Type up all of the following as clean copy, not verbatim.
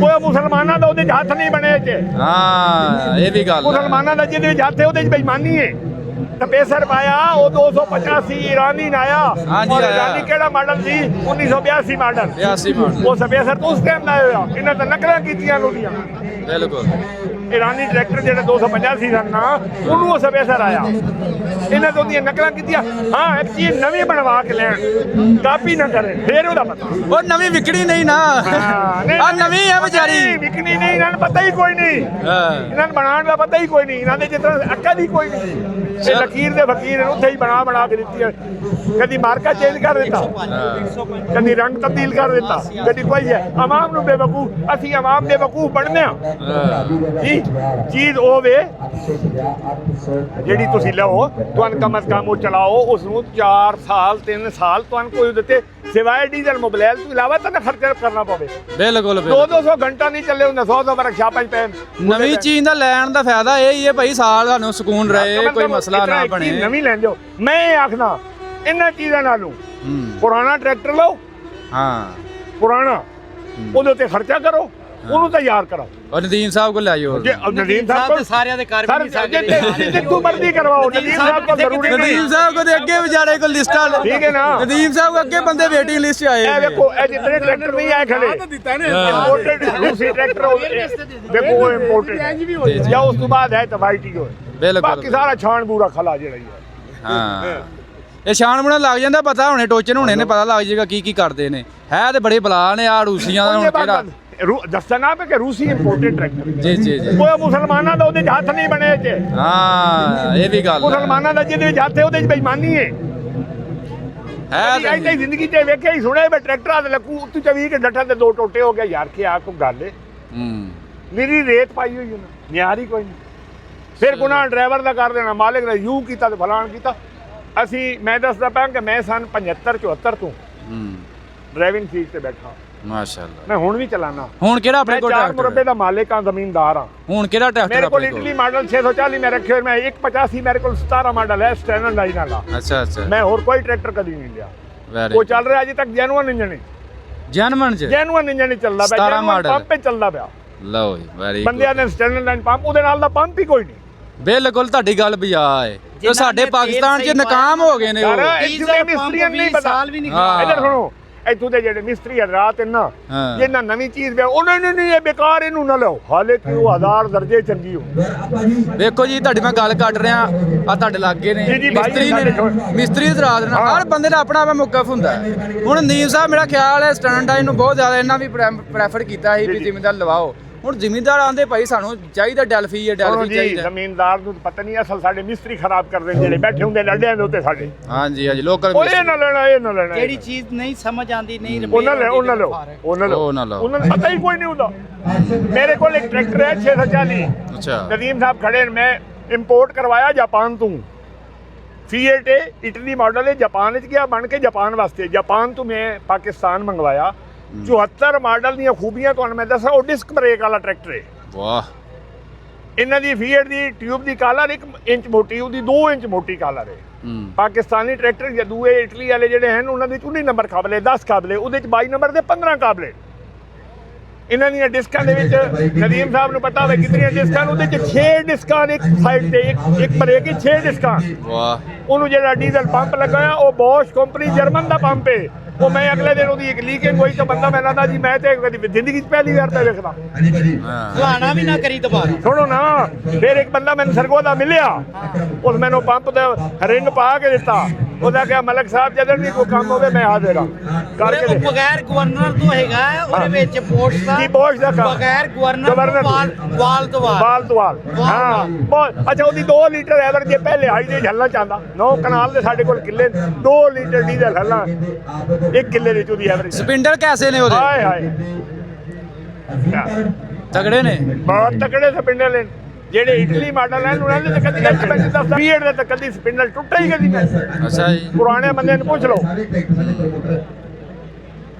ਕੋਈ ਮੁਸਲਮਾਨਾਂ ਦਾ ਉਹਦੇ 'ਚ ਹੱਥ ਨਹੀਂ ਬਣੇ ਚ। ਹਾਂ ਇਹ ਵੀ ਗੱਲ ਮੁਸਲਮਾਨਾਂ ਦਾ ਜਿਹਦੇ ਵਿੱਚ ਹੱਥ ਹੈ ਉਹਦੇ 'ਚ ਬੇਈਮਾਨੀ ਹੈ। पेसर पाया वो 285 ईरानी आया। और ईरानी केड़ा मॉडल सी 1982 मॉडल वो स्पेसर तो उस टाइम लाया इन्हें तो नकल कीतियां लोडियां बिल्कुल ईरानी ट्रैक्टर जेड़ा 285 सन ना उन्होंने स्पेसर आया इन्हें तो दी नकल कीतियां। हां एक चीज नवी बनवा के लेन कापी ना करे फिर ओदा पता वो नवी विकनी नहीं ना आ नवी है बेचारी विकनी नहीं इन्हें पता ही कोई नहीं इन्हें बनाने का पता ही कोई नहीं इन्हें जितना अक्ल ही कोई नहीं लकीर दे फकीर उत्थे ही बना के दी कभी मार्का चेंज कर देता कभी रंग तब्दील कर देता कभी कोई है अवाम नूं बेवकूफ असीं अवाम बेवकूफ बनने जी चीज़ वो वे जिहड़ी तुसीं लओ तुहानूं कम अज कम वो चलाओ उसनूं 4 साल 3 साल तुहानूं कोई उत्ते सिवाय डीजल मोबाइल तो इलावा तो खर्चा करना पवे बिल्कुल 200 घंटा नहीं चले हुंदे 100 वर्कशापां पे नवी चीज़ दा लैण दा फायदा यही है भाई साल सानूं सुकून रहे कोई मसला ना बने नवी लैन जाओ मैं आखना इन्हां चीज़ां नालों पुराना ट्रैक्टर लो हाँ पुराना ਉਹਦੇ ਤੇ ਖਰਚਾ ਕਰੋ ਉਹਨੂੰ ਤਿਆਰ ਕਰੋ और नदीम साहब को ले आइयो नदीम साहब को सारे दे कर भी नहीं सकते जितनी मर्जी करवाओ नदीम साहब को जरूरी नहीं नदीम साहब को अगे बेचारे को लिस्ट ठीक है ना नदीम साहब को अगे बंदे वेटिंग लिस्ट आए ए देखो ए जितने ट्रैक्टर नहीं आए खड़े इंपोर्टेड रूसी ट्रैक्टर देखो वो इंपोर्टेड या उस तो बाद है तो वाईटी हो बाकी सारा छान बूरा खला ਜਿਹੜਾ ਹੈ ਹਾਂ ਇਹ ਛਾਣ ਬਣਾ ਲੱਗ ਜਾਂਦਾ ਪਤਾ ਹੁਣੇ ਟੋਚਨ ਹੁਣੇ ਨੇ ਪਤਾ ਲੱਗ ਜਾਏਗਾ ਕੀ ਕੀ ਕਰਦੇ ਨੇ ਹੈ ਤੇ ਬੜੇ ਬਲਾ ਨੇ ਆ ਰੂਸੀਆਂ ਦਾ ਹੁਣ ਕਿਹੜਾ ਦੱਸਣਾ ਪਏ ਕਿ ਰੂਸੀ ਇੰਪੋਰਟਡ ਟਰੈਕਟਰ ਜੀ ਜੀ ਜੀ ਕੋਈ ਮੁਸਲਮਾਨਾਂ ਦਾ ਉਹਦੇ 'ਚ ਹੱਥ ਨਹੀਂ ਬਣੇ ਚ। ਹਾਂ ਇਹ ਵੀ ਗੱਲ ਮੁਸਲਮਾਨਾਂ ਦਾ ਜਿਹਦੇ ਵਿੱਚ ਹੱਥ ਹੈ ਉਹਦੇ 'ਚ ਬੇਈਮਾਨੀ ਹੈ ਐ ਜ਼ਿੰਦਗੀ 'ਚ ਵੇਖਿਆ ਹੀ ਸੁਣਿਆ ਵੀ ਟਰੈਕਟਰਾਂ ਦੇ ਲੱਗੂ ਉੱਤੋਂ 24 ਕੇ ਡੱਠਾ ਤੇ 2 ਟੋਟੇ ਹੋ ਗਏ ਯਾਰ ਕੀ ਆ ਕੋਈ ਗੱਲ ਹੈ ਮੇਰੀ ਰੇਤ ਪਾਈ ਹੋਈ ਉਹਨਾਂ ਨਿਆਰੀ ਕੋਈ ਨਹੀਂ ਫਿਰ ਗੁਨਾਹ ਡਰਾਈਵਰ ਦਾ ਕਰ ਦੇਣਾ ਮਾਲਿਕ ਦਾ ਯੂ ਕੀਤਾ ਤੇ ਫਲਾਣ ਕੀਤਾ ਅਸੀਂ ਮੈਂ ਦੱਸਦਾ ਪਿਆ ਕਿ ਮੈਂ ਸਨ 75 74 ਤੋਂ ਡਰਾਈਵਿੰਗ ਸੀਟ ਤੇ ਬੈਠਾ ਮਾਸ਼ਾਅੱਲਾ ਮੈਂ ਹੁਣ ਵੀ ਚਲਾਣਾ ਹੁਣ ਕਿਹੜਾ ਆਪਣੇ ਕੋਲ ਟਰੈਕਟਰ ਮੁਰੱਬੇ ਦਾ ਮਾਲਿਕ ਆ ਜ਼ਮੀਨਦਾਰ ਆ ਹੁਣ ਕਿਹੜਾ ਟਰੈਕਟਰ ਮੇਰੇ ਕੋਲ ਇਟਲੀ ਮਾਡਲ 640 ਮੈਂ ਰੱਖੇ ਹੋਏ ਮੈਂ 185 ਮੇਰੇ ਕੋਲ 17 ਮਾਡਲ ਹੈ ਸਟੈਂਡਰਡ ਨਾਲ ਅੱਛਾ ਅੱਛਾ ਮੈਂ ਹੋਰ ਕੋਈ ਟਰੈਕਟਰ ਕਦੀ ਨਹੀਂ ਲਿਆ ਉਹ ਚੱਲ ਰਿਹਾ ਅਜੇ ਤੱਕ ਜੈਨੂਅਨ ਇੰਜਣ ਜੈਨੂਅਨ ਇੰਜਣ ਚੱਲਦਾ ਪਿਆ 17 ਮਾਡਲ ਪੰਪ ਤੇ ਚੱਲਦਾ ਪਿਆ ਲਓ ਜੀ ਵੈਰੀ ਬੰਦਿਆਂ ਨੇ ਸਟੈਂਡਰਡ ਲਾਈਨ ਪੰਪ ਉਹਦੇ ਨਾਲ ਦਾ ਪੰਪ ਹੀ ਕੋਈ ਨਹੀਂ ਬਿਲਕੁਲ ਤੁਹਾਡੀ ਗੱਲ ਬਿਆ ਹੈ ਜੋ ਸਾਡੇ ਪਾਕਿਸਤਾਨ 'ਚ ਨਾਕਾਮ ਹੋ ਗਏ ਨੇ ਉਹ ਮਿਸਤਰੀਆਂ ਨਹੀਂ ਪਤਾ ਇਧਰ ਸੁਣੋ ਇੱਥੋਂ ਦੇ ਜਿਹੜੇ ਮਿਸਤਰੀ ਰਾਤ ਇਹਨਾਂ ਜਿਹਨਾਂ ਨਵੀਂ ਚੀਜ਼ ਵੇ ਉਹਨਾਂ ਨੇ ਨਹੀਂ ਇਹ ਬੇਕਾਰ ਇਹਨੂੰ ਨਾ ਲਓ ਹਾਲੇ ਕਿ ਉਹ 1000 ਦਰਜੇ ਚੰਗੀ ਹੋ ਦੇਖੋ ਜੀ ਤੁਹਾਡੀ ਮੈਂ ਗੱਲ ਕੱਢ ਰਿਹਾ ਆ ਤੁਹਾਡੇ ਲਾਗੇ ਨੇ ਮਿਸਤਰੀ ਇਤਰਾਜ਼ ਨਾਲ ਹਰ ਬੰਦੇ ਦਾ ਆਪਣਾ ਆਪਣਾ ਮੌਕਫ ਹੁੰਦਾ ਹੁਣ ਨਦੀਮ ਸਾਹਿਬ ਮੇਰਾ ਖਿਆਲ ਹੈ ਸਟੈਂਡਰਡ ਨੂੰ ਬਹੁਤ ਜ਼ਿਆਦਾ ਇਹਨਾਂ ਵੀ ਪ੍ਰੈਫਰ ਕੀਤਾ ਸੀ ਵੀ ਜ਼ਿਮੀਂਦਾਰ ਲਵਾਓ ਹੁਣ ਜ਼ਿਮੀਂਦਾਰ ਆਂਦੇ ਭਾਈ ਸਾਨੂੰ ਚਾਹੀਦਾ ਡੈਲਫੀ ਚਾਹੀਦਾ ਜ਼ਮੀਨਦਾਰ ਨੂੰ ਪਤਾ ਨਹੀਂ ਅਸਲ ਸਾਡੇ ਮਿਸਤਰੀ ਖਰਾਬ ਕਰਦੇ ਜਿਹੜੇ ਬੈਠੇ ਹੁੰਦੇ ਲੱਡਿਆਂ ਦੇ ਉੱਤੇ ਸਾਡੇ ਹਾਂਜੀ ਹਾਂਜੀ ਲੋਕਲ ਇਹ ਨਾ ਲੈਣਾ ਜਿਹੜੀ ਚੀਜ਼ ਨਹੀਂ ਸਮਝ ਆਂਦੀ ਨਹੀਂ ਉਹਨਾਂ ਲਓ ਉਹਨਾਂ ਨੂੰ ਪਤਾ ਹੀ ਕੋਈ ਨਹੀਂ ਹੁੰਦਾ ਮੇਰੇ ਕੋਲ ਇੱਕ ਟਰੈਕਟਰ ਹੈ 640 ਅੱਛਾ ਨਦੀਮ ਸਾਹਿਬ ਖੜੇ ਨੇ ਮੈਂ ਇੰਪੋਰਟ ਕਰਵਾਇਆ ਜਾਪਾਨ ਤੋਂ ਫੀਏਟ ਇਟਲੀ ਮਾਡਲ ਹੈ ਜਾਪਾਨ ਵਿੱਚ ਗਿਆ ਬਣ ਕੇ ਜਾਪਾਨ ਵਾਸਤੇ ਜਾਪਾਨ ਤੋਂ ਮੈਂ ਪਾਕਿਸਤਾਨ ਮੰਗਵਾਇਆ 74 ਮਾਡਲ ਦੀਆਂ ਖੂਬੀਆਂ ਤੁਹਾਨੂੰ ਮੈਂ ਦੱਸਾਂ ਉਹ ਡਿਸਕ ਬ੍ਰੇਕ ਵਾਲਾ ਟਰੈਕਟਰ ਹੈ ਵਾਹ ਇਹਨਾਂ ਦੀ ਫੀਏਟ ਦੀ ਟਿਊਬ ਦੀ ਕਾਲਰ 1 ਇੰਚ ਮੋਟੀ ਉਹਦੀ 2 ਇੰਚ ਮੋਟੀ ਕਾਲਰ ਹੈ ਪਾਕਿਸਤਾਨੀ ਟਰੈਕਟਰ ਜਾਂ ਦੂਏ ਇਟਲੀ ਵਾਲੇ ਜਿਹੜੇ ਹਨ ਉਹਨਾਂ ਦੇ 19 ਨੰਬਰ ਕਾਬਲੇ 10 ਕਾਬਲੇ ਉਹਦੇ ਚ 22 ਨੰਬਰ ਦੇ 15 ਕਾਬਲੇ ਇਹਨਾਂ ਦੀਆਂ ਡਿਸਕਾਂ ਦੇ ਵਿੱਚ ਨਦੀਮ ਸਾਹਿਬ ਨੂੰ ਪਤਾ ਹੋਵੇ ਕਿੰਨੀਆਂ ਡਿਸਕਾਂ ਉਹਦੇ ਚ 6 ਡਿਸਕਾਂ ਇੱਕ ਸਾਈਡ ਤੇ ਇੱਕ ਬ੍ਰੇਕ 6 ਡਿਸਕਾਂ ਵਾਹ ਉਹਨੂੰ ਜਿਹੜਾ ਡੀਜ਼ਲ ਪੰਪ ਲਗਾਇਆ ਉਹ ਬੋਸ਼ ਕੰਪਨੀ ਜਰਮਨ ਦਾ ਪੰਪ ਹੈ ਉਹ ਮੈਂ ਅਗਲੇ ਦਿਨ ਉਹਦੀ ਇੱਕ ਲੀਕਿੰਗ ਹੋਈ ਤਾਂ ਬੰਦਾ ਮੈਂ ਕਹਿੰਦਾ ਜੀ ਮੈਂ ਤੇ ਕਦੀ ਜ਼ਿੰਦਗੀ 'ਚ ਪਹਿਲੀ ਵਾਰ ਤੇ ਵੇਖਦਾ ਭਲਾਣਾ ਵੀ ਨਾ ਕਰੀ ਦੁਬਾਰਾ ਸੁਣੋ ਨਾ ਫਿਰ ਇੱਕ ਬੰਦਾ ਮੈਨੂੰ ਸਰਗੋ ਦਾ ਮਿਲਿਆ ਉਸ ਮੈਨੂੰ ਪੰਪ ਦਾ ਰਿੰਗ ਪਾ ਕੇ ਦਿੱਤਾ ਉਹਦਾ ਕਿਹਾ ਮਲਕ ਸਾਹਿਬ ਜਦੋਂ ਵੀ ਕੋਈ ਕੰਮ ਹੋਵੇ ਮੈਂ ਹਾਜ਼ਰ ਹਾਂ ਕਰਕੇ ਬਗੈਰ ਗਵਰਨਰ ਤੋਂ ਹੈਗਾ ਉਹਦੇ ਵਿੱਚ ਪੋਸਟ ਦਾ ਕੀ ਪੋਸਟ ਦਾ ਬਗੈਰ ਗਵਰਨਰ ਵਾਲ ਤੋਂ ਵਾਲ ਹਾਂ ਅੱਛਾ ਉਹਦੀ 2 ਲੀਟਰ ਐਵਰੇਜ ਜੇ ਪਹਿਲੇ ਹਾਈ ਦੇ ਹੱਲਣਾ ਚਾਹੁੰਦਾ 9 ਕਨਾਲ ਦੇ ਸਾਡੇ ਕੋਲ ਕਿੱਲੇ 2 ਲੀਟਰ ਡੀਜ਼ਲ ਹੱਲਣਾ 1 ਕਿੱਲੇ ਦੀ ਉਹਦੀ ਐਵਰੇਜ ਸਪਿੰਡਰ ਕੈਸੇ ਨੇ ਉਹਦੇ ਹਾਏ ਹਾਏ ਤਗੜੇ ਨੇ ਬਹੁਤ ਤਕੜੇ ਸਪਿੰਡਰ ਨੇ ਜਿਹੜੇ ਇਟਲੀ ਮਾਡਲ ਹਨ ਉਹਨਾਂ ਦੇ ਤਾਂ ਕਦੀ ਮੈਂ ਦੱਸਦਾ ਪੀਰੀਅਡ ਦੇ ਤਾਂ ਕਦੀ ਸਪਿੰਡਰ ਟੁੱਟਾ ਹੀ ਕਦੀ ਨਹੀਂ ਅੱਛਾ ਜੀ ਪੁਰਾਣੇ ਬੰਦੇ ਨੂੰ ਪੁੱਛ ਲਓ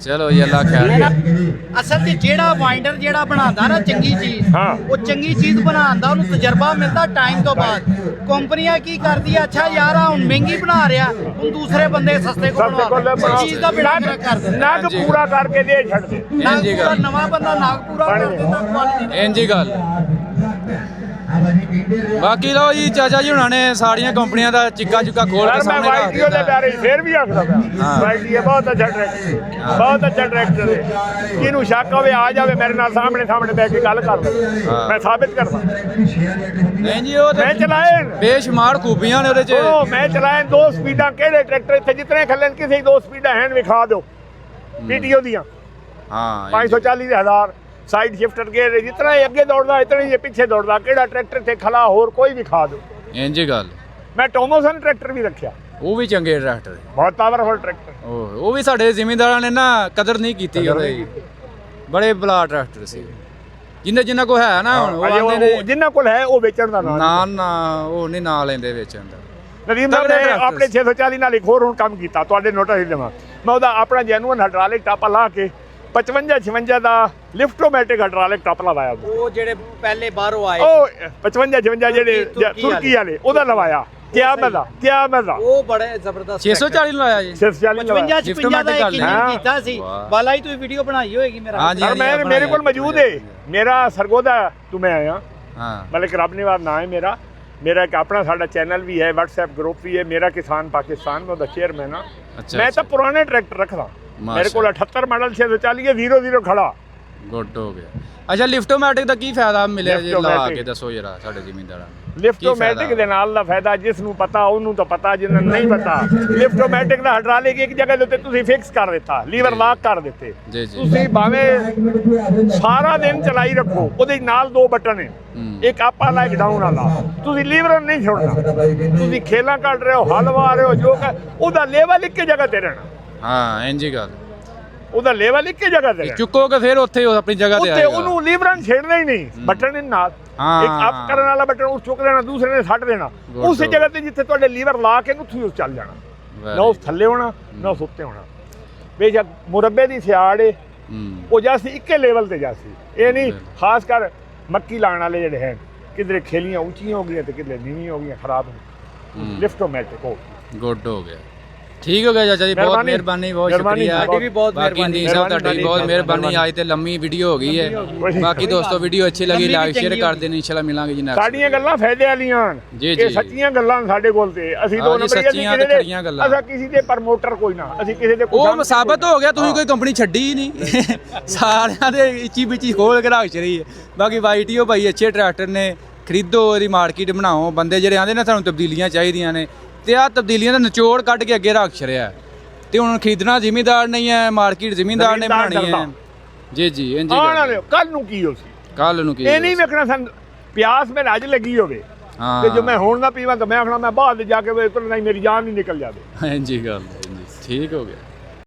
ਚਲੋ ਜੀ ਅੱਲਾ ਖੈਰ ਕਰੇ। ਅਸਲ 'ਚ ਜਿਹੜਾ ਵਾਈਂਡਰ ਜਿਹੜਾ ਬਣਾਉਂਦਾ ਨਾ ਚੰਗੀ ਚੀਜ਼, ਹਾਂ। ਉਹ ਚੰਗੀ ਚੀਜ਼ ਬਣਾਉਂਦਾ, ਉਹਨੂੰ ਤਜਰਬਾ ਮਿਲਦਾ ਟਾਈਮ ਤੋਂ ਬਾਅਦ। ਕੰਪਨੀਆਂ ਕੀ ਕਰਦੀ ਆ, ਅੱਛਾ ਯਾਰ ਆ ਹੁਣ ਮਹਿੰਗੀ ਬਣਾ ਰਿਹਾ, ਹੁਣ ਦੂਸਰੇ ਬੰਦੇ ਸਸਤੇ ਕੋਲ ਬਣਾ ਚੀਜ਼ ਦਾ ਬਿੜਾ ਕਰ ਦਿੰਦਾ। ਨਾਗ ਪੂਰਾ ਕਰਕੇ ਦੇ ਛੱਡਦੇ। ਇੰਜੀ ਗੱਲ, ਨਵਾਂ ਬੰਦਾ ਨਾਗ ਪੂਰਾ ਕਰ ਦਿੰਦਾ ਕੁਆਲਿਟੀ। ਇੰਜੀ ਗੱਲ। ਬਾਕੀ ਲਓ ਜੀ ਚਾਚਾ ਜੀ ਹੁਣਾਂ ਨੇ ਸਾਰੀਆਂ ਕੰਪਨੀਆਂ ਦਾ ਚਿੱਕਾ ਚੁੱਕਾ ਖੋਲ ਕੇ ਮੈਂ ਸਾਹਮਣੇ ਰੱਖ ਵਾਈਟੀਓ ਦੇ ਦਿੱਤਾ। ਬਾਰੇ ਫੇਰ ਵੀ ਆਖਦਾ ਪਿਆ, ਵਾਈਟੀਓ ਬਹੁਤ ਅੱਛਾ ਟਰੈਕਟਰ, ਬਹੁਤ ਅੱਛਾ ਟਰੈਕਟਰ ਹੈ। ਜਿਹਨੂੰ ਸ਼ੱਕ ਹੋਵੇ ਆ ਜਾਵੇ ਮੇਰੇ ਨਾਲ ਸਾਹਮਣੇ ਬਹਿ ਕੇ ਗੱਲ ਕਰ ਲੈ, ਮੈਂ ਸਾਬਿਤ ਕਰਦਾ। ਨਹੀਂ ਜੀ ਉਹ ਮੈਂ ਤੇ ਚਲਾਏ ਬੇਸ਼ੁਮਾਰ ਖੂਬੀਆਂ ਨੇ ਉਹਦੇ 'ਚ। ਉਹ ਮੈਂ ਚਲਾਏ 2 ਸਪੀਡਾਂ। ਕਿਹੜੇ ਟਰੈਕਟਰ ਇੱਥੇ ਜਿਤਨੇ ਖੱਲੇ ਕਿਸੇ 2 ਸਪੀਡਾਂ ਹਨ ਵਿਖਾ ਦਿਓ ਪੀਟੀਓ ਦੀਆਂ। ਹਾਂ 540 ਦੇ 1000 ਸਾਈਡ ਸ਼ਿਫਟਰ ਗੇਅਰ, ਜਿਤਨਾ ਇਹ ਅੱਗੇ ਦੌੜਦਾ ਇਤਨਾ ਹੀ ਇਹ ਪਿੱਛੇ ਦੌੜਦਾ। ਕਿਹੜਾ ਟਰੈਕਟਰ ਤੇ ਖਲਾ ਹੋਰ ਕੋਈ ਵਿਖਾ ਦਿਓ। ਇੰਜੀ ਗੱਲ। ਮੈਂ ਟੋਮੋਸਨ ਟਰੈਕਟਰ ਵੀ ਰੱਖਿਆ, ਉਹ ਵੀ ਚੰਗੇ ਟਰੈਕਟਰ। ਬਹੁਤ ਪਾਵਰਫੁਲ ਟਰੈਕਟਰ। ਉਹ ਵੀ ਸਾਡੇ ਜ਼ਿਮੀਂਦਾਰਾਂ ਨੇ ਨਾ ਕਦਰ ਨਹੀਂ ਕੀਤੀ ਉਹਦੇ। ਬੜੇ ਬਲਾ ਟਰੈਕਟਰ ਸੀ ਜਿੰਨਾ ਕੋ ਹੈ ਨਾ ਹੁਣ ਉਹ ਆਂਦੇ ਨੇ ਜਿੰਨਾਂ ਕੋਲ ਹੈ ਉਹ ਵੇਚਣ ਦਾ ਨਾ ਨਾ ਉਹ ਨਹੀਂ ਨਾਂ ਲੈਂਦੇ ਵੇਚਣ ਦਾ। ਨਦੀਮ ਸਾਹਿਬ ਨੇ ਆਪਣੇ 640 ਨਾਲ ਇੱਕ ਹੋਰ ਹੁਣ ਕੰਮ ਕੀਤਾ, ਤੁਹਾਡੇ ਨੋਟਿਸ ਹੀ ਦੇਵਾਂ ਮੈਂ। ਉਹਦਾ ਆਪਣਾ ਜੈਨੂਅਨ ਹਾਈਡ੍ਰੋਲਿਕ ਟਾਪਾ ਲਾ ਕੇ 55-56 ਦਾ ਲਿਫਟੋਮੈਟਿਕ ਹਾਈਡ੍ਰੋਲਿਕ ਟਾਪ ਲਵਾਇਆ। ਉਹ ਜਿਹੜੇ ਪਹਿਲੇ ਬਾਹਰੋਂ ਆਏ ਉਹ 55-56 ਜਿਹੜੇ ਤੁਰਕੀ ਵਾਲੇ ਉਹਦਾ ਲਵਾਇਆ। ਕਿਆ ਮਜ਼ਾ, ਕਿਆ ਮਜ਼ਾ। ਉਹ ਬੜੇ ਜ਼ਬਰਦਸਤ 640 ਲਾਇਆ ਜੀ। 640 ਲਵਾਇਆ। 55 ਦਾ ਇੱਕ ਇੰਜਨ ਹਾਂ। ਕੀਤਾ ਸੀ। ਵਾਲਾ ਹੀ ਤੁਸੀਂ ਵੀਡੀਓ ਬਣਾਈ ਹੋਏਗੀ ਮੇਰਾ। ਹਾਂਜੀ, ਸਰ ਮੈਂ ਮੇਰੇ ਕੋਲ ਮੌਜੂਦ ਹੈ। ਮੇਰਾ ਸਰਗੋਦਾ ਤੋਂ ਮੈਂ ਆਇਆ, ਹਾਂ ਮਲਿਕ ਰੱਬ ਨਿਵਾਜ਼ ਨਾਂ ਹੈ ਮੇਰਾ। ਮੇਰਾ ਇੱਕ ਆਪਣਾ ਸਾਡਾ ਚੈਨਲ ਵੀ ਹੈ, WhatsApp ਗਰੁੱਪ ਵੀ ਹੈ ਮੇਰਾ, ਕਿਸਾਨ ਪਾਕਿਸਤਾਨ ਦਾ ਚੇਅਰਮੈਨ ਆ ਮੈਂ। ਤਾਂ ਪੁਰਾਣੇ ਟਰੈਕਟਰ ਰੱਖਦਾ, ਮੇਰੇ ਕੋਲ 78 ਮਾਡਲ 640 00 ਖੜਾ। ਗੁੱਡ ਹੋ ਗਿਆ। ਅੱਛਾ ਲਿਫਟੋਮੈਟਿਕ ਦਾ ਕੀ ਫਾਇਦਾ ਮਿਲਿਆ ਜੀ? ਲਾ ਕੇ ਦੱਸੋ ਜਰਾ ਸਾਡੇ ਜ਼ਿਮੀਂਦਾਰਾਂ ਨੂੰ। ਲਿਫਟੋਮੈਟਿਕ ਦੇ ਨਾਲ ਦਾ ਫਾਇਦਾ ਜਿਸ ਨੂੰ ਪਤਾ ਉਹਨੂੰ ਤਾਂ ਪਤਾ, ਜਿਹਨੂੰ ਨਹੀਂ ਪਤਾ। ਲਿਫਟੋਮੈਟਿਕ ਦਾ ਹਾਈਡ੍ਰੋਲਿਕ ਇੱਕ ਜਗ੍ਹਾ ਦੇ ਉੱਤੇ ਤੁਸੀਂ ਫਿਕਸ ਕਰ ਦਿੱਤਾ, ਲੀਵਰ ਲਾਕ ਕਰ ਦਿੱਤੇ। ਜੀ ਜੀ। ਤੁਸੀਂ ਭਾਵੇਂ ਸਾਰਾ ਦਿਨ ਚਲਾਈ ਰੱਖੋ, ਉਹਦੇ ਨਾਲ 2 ਬਟਨ ਨੇ, ਇੱਕ ਅਪ ਵਾਲਾ ਇੱਕ ਡਾਊਨ ਵਾਲਾ। ਤੁਸੀਂ ਲੀਵਰ ਨਹੀਂ ਛੋੜਨਾ। ਤੁਸੀਂ ਖੇਲਾਂ ਕੱਢ ਰਹੇ ਹੋ, ਹਲਵਾ ਰਹੇ ਹੋ, ਜੋ ਉਹਦਾ ਲੈਵਲ ਇੱਕ ਜਗ੍ਹਾ ਤੇ ਰਹਿਣਾ। ਹਾਂ ਇੰਜੀ ਗੱਲ। ਉਹਦਾ ਲੈਵਲ ਇੱਕ ਜਗ੍ਹਾ ਤੇ ਰਹਿਣਾ। ਚੁੱਕੋਗੇ ਫਿਰ ਉੱਥੇ ਉਹ ਆਪਣੀ ਜਗ੍ਹਾ ਤੇ ਉੱਤੇ ਆਏਗਾ। ਉਹਨੂੰ ਲੀਵਰਾਂ ਛੇੜਨਾ ਹੀ ਨਹੀਂ, ਬਟਨ ਦੇ ਨਾਲ। ਇੱਕ ਅਪ ਕਰਨ ਵਾਲਾ ਬਟਨ ਉਹ ਚੁੱਕ ਲੈਣਾ, ਦੂਸਰੇ ਨੇ ਛੱਡ ਦੇਣਾ। ਉਸੇ ਜਗ੍ਹਾ ਤੇ ਜਿੱਥੇ ਤੁਹਾਡੇ ਲੀਵਰ ਲਾ ਕੇ ਉੱਥੇ ਉਸ ਚੱਲ ਜਾਣਾ। ਨਾ ਉਸ ਥੱਲੇ ਹੋਣਾ ਨਾ ਉਸ ਉੱਤੇ ਹੋਣਾ। ਬੇਸ਼ੱਕ ਮੁਰੱਬੇ ਦੀ ਸਿਆੜ ਏ, ਉਹ ਜਾਸੀ ਇੱਕੇ ਲੈਵਲ ਤੇ ਜਾਸੀ। ਇਹ ਨਹੀਂ ਖਾਸ ਕਰ ਮੱਕੀ ਲਾਉਣ ਵਾਲੇ ਜਿਹੜੇ ਹਨ, ਕਿਧਰੇ ਖੇਲੀਆਂ ਉੱਚੀਆਂ ਹੋ ਗਈਆਂ ਤੇ ਕਿਧਰੇ ਨੀਵੀਆਂ ਹੋ ਗਈਆਂ, ਖਰਾਬ ਲਿਫਟੋਮੈਟਿਕ ਹੋ। ਗੁੱਡ ਹੋ ਗਿਆ। ਠੀਕ ਹੋ ਗਿਆ ਚਾਚਾ ਜੀ, ਬਹੁਤ ਮਿਹਰਬਾਨੀ, ਬਹੁਤ ਸ਼ੁਕਰੀਆ। ਸਾਡੀ ਵੀ ਬਹੁਤ ਬਾਕੀ ਨੀ ਸਾਹਿਬ ਤੁਹਾਡੀ ਬਹੁਤ ਮਿਹਰਬਾਨੀ। ਅੱਜ ਤੇ ਲੰਮੀ ਵੀਡੀਓ ਹੋ ਗਈ ਹੈ। ਬਾਕੀ ਦੋਸਤੋ ਵੀਡੀਓ ਅੱਛੀ ਲੱਗੀ ਲਾਈਕ ਸ਼ੇਅਰ ਕਰ ਦੇਣੀ। ਇਨਸ਼ਾਅੱਲਾ ਮਿਲਾਂਗੇ ਜੀ ਨੈਕਸਟ। ਸਾਡੀਆਂ ਗੱਲਾਂ ਫਾਇਦੇ ਵਾਲੀਆਂ ਜੀ ਇਹ ਸੱਚੀਆਂ ਗੱਲਾਂ ਸਾਡੇ ਕੋਲ ਤੇ ਅਸੀਂ ਦੋ ਨੰਬਰ ਸੱਚੀਆਂ ਤੇ ਖਰੀਆਂ ਗੱਲਾਂ। ਅਸਾਂ ਕਿਸੇ ਦੇ ਪ੍ਰਮੋਟਰ ਕੋਈ ਨਾ, ਅਸੀਂ ਕਿਸੇ ਦੇ ਉਹ ਸਾਬਤ ਹੋ ਗਿਆ ਤੁਸੀਂ ਕੋਈ ਕੰਪਨੀ ਛੱਡੀ ਹੀ ਨਹੀਂ। ਸਾਰਿਆਂ ਦੇ ਇੱਚੀ ਬਿਚੀ ਖੋਲ ਕੇ ਰੱਖ ਚੜੀ ਹੈ। ਬਾਕੀ ਵਾਈਟੀਓ ਭਾਈ ਅੱਛੇ ਟਰੈਕਟਰ ਨੇ, ਖਰੀਦੋ, ਇਹਦੀ ਮਾਰਕੀਟ ਬਣਾਓ। ਬੰਦੇ ਜਿਹੜੇ ਆਂਦੇ ਨੇ ਸਾਨੂੰ ਤਬਦੀਲੀਆਂ ਚਾਹੀਦੀਆਂ ਨੇ, ਤੇ ਆਹ ਤਬਦੀਲੀਆਂ ਦਾ ਨਿਚੋੜ ਕੱਢ ਕੇ ਅੱਗੇ ਰੱਖ ਛੜਿਆ। ਤੇ ਹੁਣ ਖਰੀਦਣਾ ਜ਼ਿਮੀਂਦਾਰ ਨਹੀਂ ਹੈ, ਮਾਰਕੀਟ ਜ਼ਿਮੀਂਦਾਰ ਨੇ ਬਣਾਉਣੀ ਹੈ। ਜੀ ਜੀ ਇੰਜੀ ਕੱਲ ਨੂੰ ਕੀ ਹੋ ਸੀ, ਕੱਲ ਨੂੰ ਕੀ ਇਹ ਨਹੀਂ ਵੇਖਣਾ। ਸਾਨੂੰ ਪਿਆਸ ਮੇਰੇ ਅੱਜ ਲੱਗੀ ਹੋਵੇ ਤੇ ਜੋ ਮੈਂ ਹੁਣ ਨਾ ਪੀਵਾਂ ਤਾਂ ਮੈਂ ਆਖਣਾ ਮੈਂ ਬਾਹਰ ਜਾ ਕੇ ਉਤਰਨਾ ਹੀ, ਮੇਰੀ ਜਾਨ ਨਹੀਂ ਨਿਕਲ ਜਾਵੇ। ਇੰਜੀ ਗੱਲ। ਠੀਕ ਹੋ ਗਿਆ।